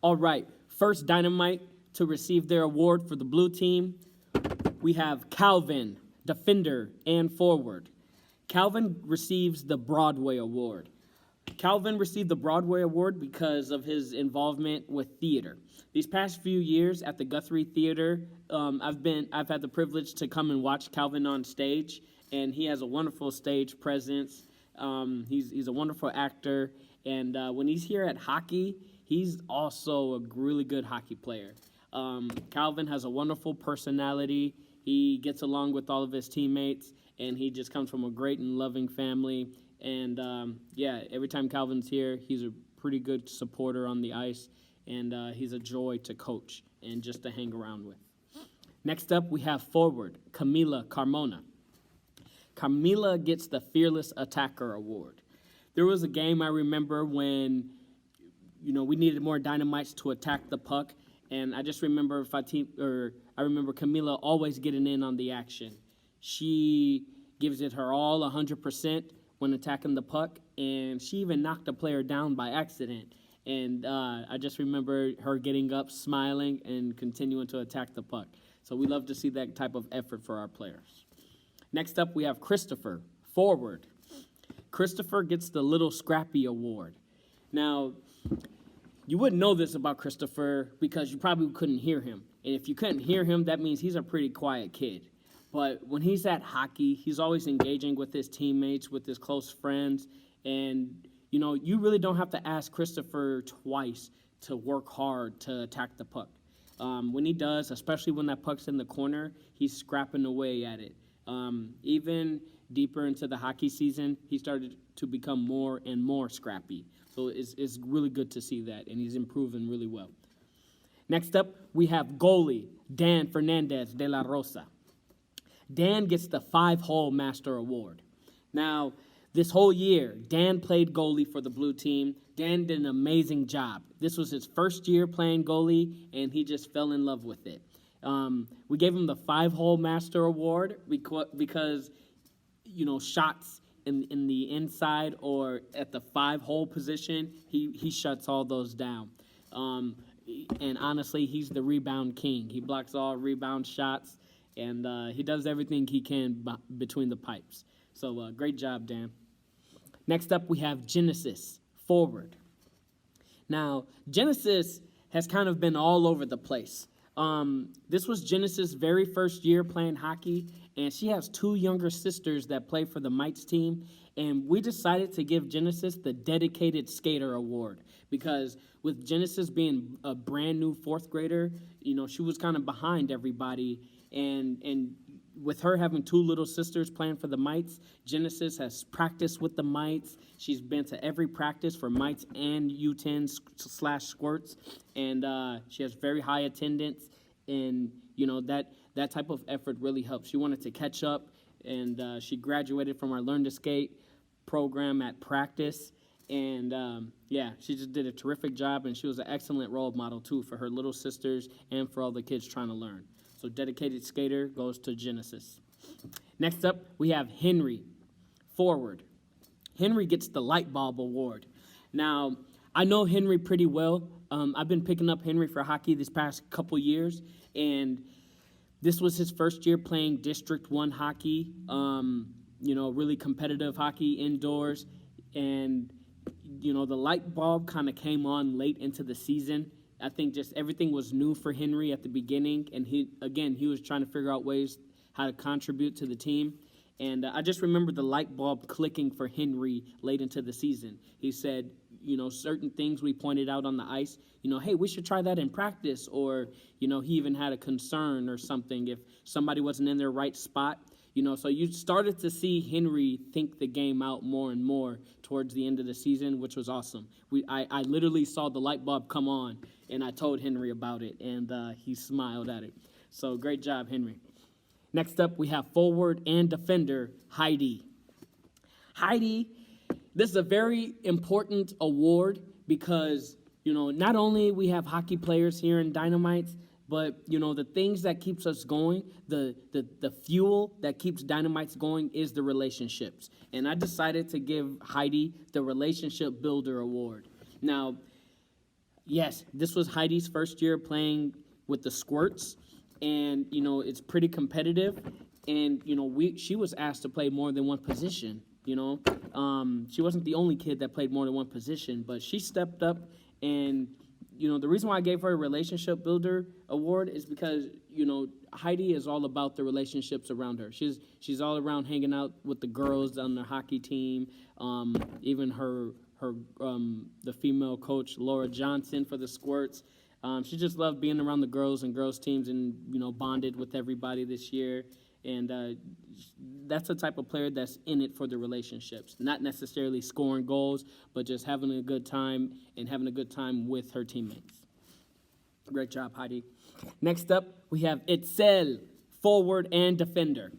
All right, first Dynamite to receive their award for the blue team, we have Calvin, defender and forward. Calvin receives the Broadway Award. Calvin received the Broadway Award because of his involvement with theater. These past few years at the Guthrie Theater, I've had the privilege to come and watch Calvin on stage, and he has a wonderful stage presence. He's a wonderful actor, and when he's here at hockey, he's also a really good hockey player. Calvin has a wonderful personality. He gets along with all of his teammates, and he just comes from a great and loving family. And every time Calvin's here, he's a pretty good supporter on the ice, and he's a joy to coach and just to hang around with. Next up, we have forward, Camilla Carmona. Camilla gets the Fearless Attacker Award. There was a game I remember when, we needed more dynamites to attack the puck, and I just remember I remember Camilla always getting in on the action. She gives it her all 100% when attacking the puck, and she even knocked a player down by accident. And I just remember her getting up, smiling, and continuing to attack the puck. So we love to see that type of effort for our players. Next up, we have Christopher, forward. Christopher gets the Little Scrappy Award. Now, you wouldn't know this about Christopher because you probably couldn't hear him. And if you couldn't hear him, that means he's a pretty quiet kid. But when he's at hockey, he's always engaging with his teammates, with his close friends. And, you really don't have to ask Christopher twice to work hard to attack the puck. When he does, especially when that puck's in the corner, he's scrapping away at it. Even deeper into the hockey season, he started to become more and more scrappy. So it's really good to see that, and he's improving really well. Next up, we have goalie, Dan Fernandez de la Rosa. Dan gets the 5-hole Master Award. Now, this whole year, Dan played goalie for the blue team. Dan did an amazing job. This was his first year playing goalie, and he just fell in love with it. We gave him the 5-hole Master Award because shots in the inside or at the 5-hole position, he shuts all those down. And honestly, he's the rebound king. He blocks all rebound shots, and he does everything he can between the pipes. So great job, Dan. Next up, we have Genesis, forward. Now, Genesis has kind of been all over the place. This was Genesis' very first year playing hockey, and she has 2 younger sisters that play for the Mites team, and we decided to give Genesis the Dedicated Skater Award because with Genesis being a brand new 4th grader, she was kind of behind everybody, and with her having 2 little sisters playing for the Mites, Genesis has practiced with the Mites. She's been to every practice for Mites and U10/Squirts, and she has very high attendance, and that type of effort really helps. She wanted to catch up, and she graduated from our Learn to Skate program at practice, and she just did a terrific job, and she was an excellent role model too for her little sisters and for all the kids trying to learn. So Dedicated Skater goes to Genesis. Next up, we have Henry, forward. Henry gets the Light Bulb Award. Now, I know Henry pretty well. I've been picking up Henry for hockey this past couple years, and this was his first year playing District 1 hockey, really competitive hockey indoors, and, the light bulb kind of came on late into the season. I think just everything was new for Henry at the beginning, and he was trying to figure out ways how to contribute to the team. And I just remember the light bulb clicking for Henry late into the season. He said, certain things we pointed out on the ice, hey, we should try that in practice, or, he even had a concern or something if somebody wasn't in their right spot. So you started to see Henry think the game out more and more towards the end of the season, which was awesome. I literally saw the light bulb come on, and I told Henry about it, and he smiled at it. So great job, Henry. Next up, we have forward and defender, Heidi. Heidi, this is a very important award because, not only we have hockey players here in Dinomights, but, the things that keeps us going, the fuel that keeps Dynamites going is the relationships. And I decided to give Heidi the Relationship Builder Award. Now, Yes, this was Heidi's first year playing with the Squirts, and it's pretty competitive. And she was asked to play more than one position. She wasn't the only kid that played more than one position, but she stepped up. And the reason why I gave her a relationship builder award is because Heidi is all about the relationships around her. She's all around hanging out with the girls on the hockey team. Even her the female coach Laura Johnson for the Squirts. She just loved being around the girls and girls teams, and bonded with everybody this year. And that's the type of player that's in it for the relationships, not necessarily scoring goals, but just having a good time and having a good time with her teammates. Great job, Heidi. Next up, we have Elle, forward and defender.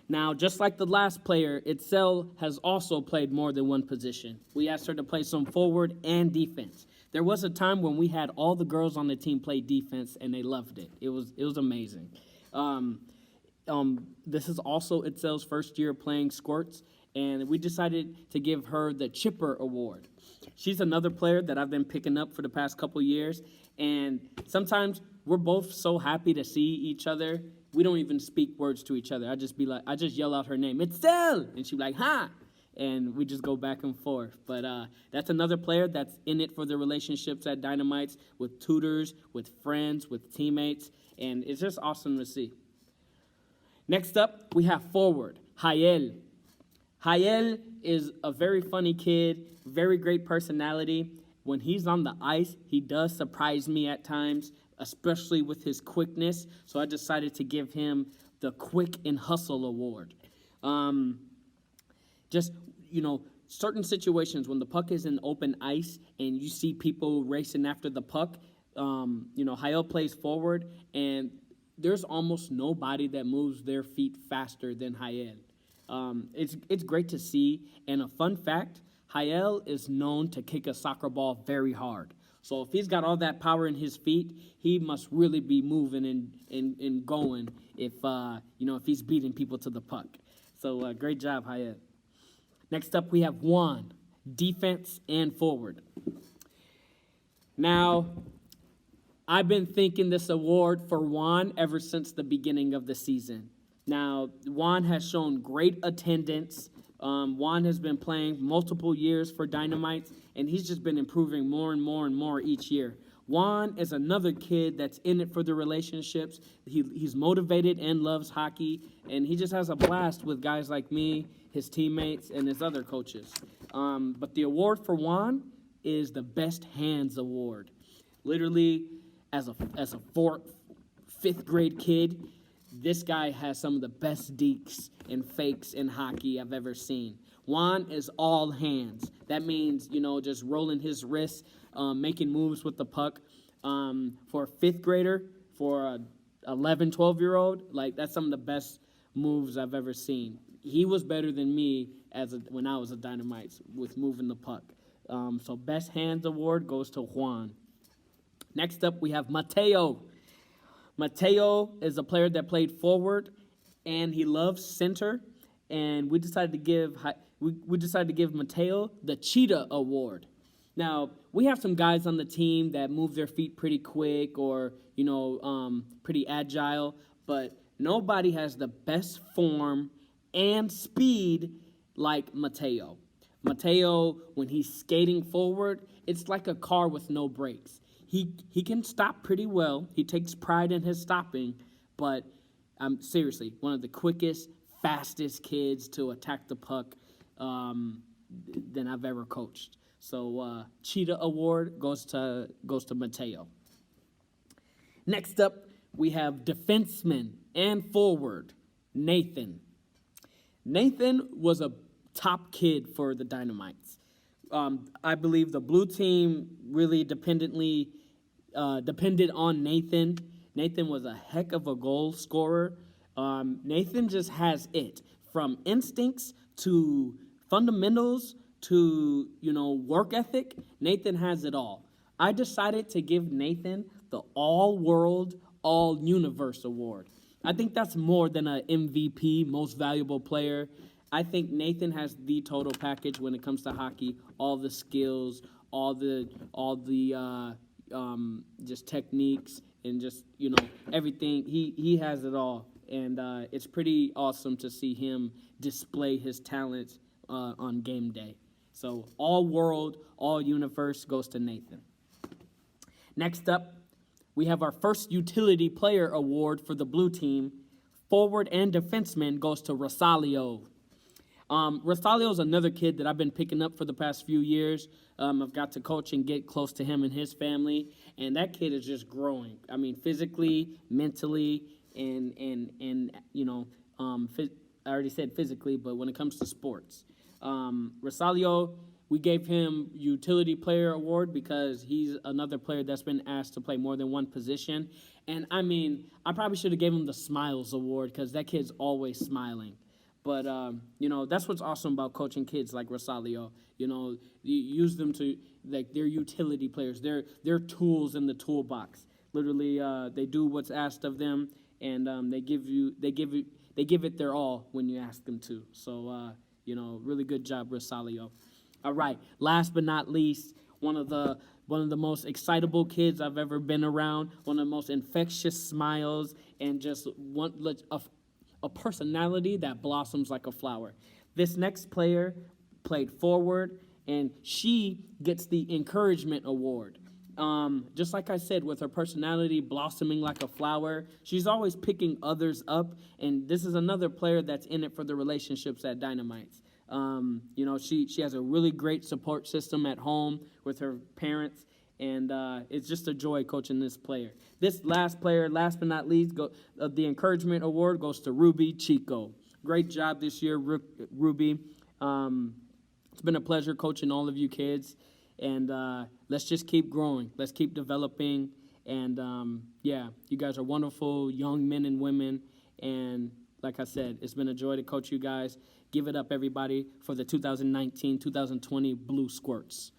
Now, just like the last player, Elle has also played more than one position. We asked her to play some forward and defense. There was a time when we had all the girls on the team play defense, and they loved it. It was amazing. This is also Itzel's first year playing Squirts, and we decided to give her the Chipper Award. She's another player that I've been picking up for the past couple years, and sometimes we're both so happy to see each other, we don't even speak words to each other. I just yell out her name, Itzel, and she'd be like, ha! And we just go back and forth. But that's another player that's in it for the relationships at Dinomights, with tutors, with friends, with teammates, and it's just awesome to see. Next up, we have forward, Elle. Elle is a very funny kid, very great personality. When he's on the ice, he does surprise me at times, especially with his quickness. So I decided to give him the Quick and Hustle Award. Certain situations when the puck is in open ice and you see people racing after the puck, Elle plays forward, and there's almost nobody that moves their feet faster than Elle. It's great to see. And a fun fact, Elle is known to kick a soccer ball very hard. So if he's got all that power in his feet, he must really be moving and going if he's beating people to the puck. So great job, Elle. Next up, we have Juan, defense and forward. Now, I've been thinking this award for Juan ever since the beginning of the season. Now, Juan has shown great attendance. Juan has been playing multiple years for Dinomights, and he's just been improving more and more and more each year. Juan is another kid that's in it for the relationships. He's motivated and loves hockey, and he just has a blast with guys like me, his teammates, and his other coaches. But the award for Juan is the Best Hands Award. Literally, as a fifth grade kid, this guy has some of the best dekes and fakes in hockey I've ever seen. Juan is all hands. That means, just rolling his wrists, making moves with the puck. For a fifth grader, for a 11, 12-year-old, that's some of the best moves I've ever seen. He was better than me when I was a Dynamites with moving the puck. So Best Hands Award goes to Juan. Next up, we have Mateo. Mateo is a player that played forward, and he loves center. And we decided to give Mateo the Cheetah Award. Now, we have some guys on the team that move their feet pretty quick or pretty agile, but nobody has the best form and speed like Mateo. Mateo, when he's skating forward, it's like a car with no brakes. He can stop pretty well. He takes pride in his stopping, but seriously, one of the quickest, fastest kids to attack the puck than I've ever coached. So Cheetah Award goes to Mateo. Next up, we have defenseman and forward, Nathan. Nathan was a top kid for the Dinomights. I believe the blue team really depended on Nathan. Nathan was a heck of a goal scorer. Nathan just has it, from instincts to fundamentals to work ethic. Nathan has it all. I decided to give Nathan the All-World, All-Universe Award. I think that's more than an MVP, Most Valuable Player. I think Nathan has the total package when it comes to hockey. All the skills, all the just techniques and just, everything. He has it all. And it's pretty awesome to see him display his talents on game day. So all world, all universe goes to Nathan. Next up, we have our first utility player award for the blue team. Forward and defenseman goes to Rosario. Rosario is another kid that I've been picking up for the past few years. I've got to coach and get close to him and his family, and that kid is just growing. I mean, physically, mentally, and I already said physically, but when it comes to sports, Rosario, we gave him utility player award because he's another player that's been asked to play more than one position. And I mean, I probably should have gave him the Smiles award because that kid's always smiling. But, that's what's awesome about coaching kids like Rosario. You use them to, like, they're utility players. They're tools in the toolbox. Literally, they do what's asked of them, and they give it their all when you ask them to. So, really good job, Rosario. All right, last but not least, one of the most excitable kids I've ever been around, one of the most infectious smiles, and just a personality that blossoms like a flower. This next player played forward, and she gets the encouragement award. Just like I said, with her personality blossoming like a flower, she's always picking others up, and this is another player that's in it for the relationships at Dynamites. She has a really great support system at home with her parents, and it's just a joy coaching this player. This last player, last but not least, the encouragement award goes to Ruby Chico. Great job this year, Ruby. It's been a pleasure coaching all of you kids, and let's just keep growing. Let's keep developing, and you guys are wonderful young men and women, and like I said, it's been a joy to coach you guys. Give it up, everybody, for the 2019-2020 Blue Squirts.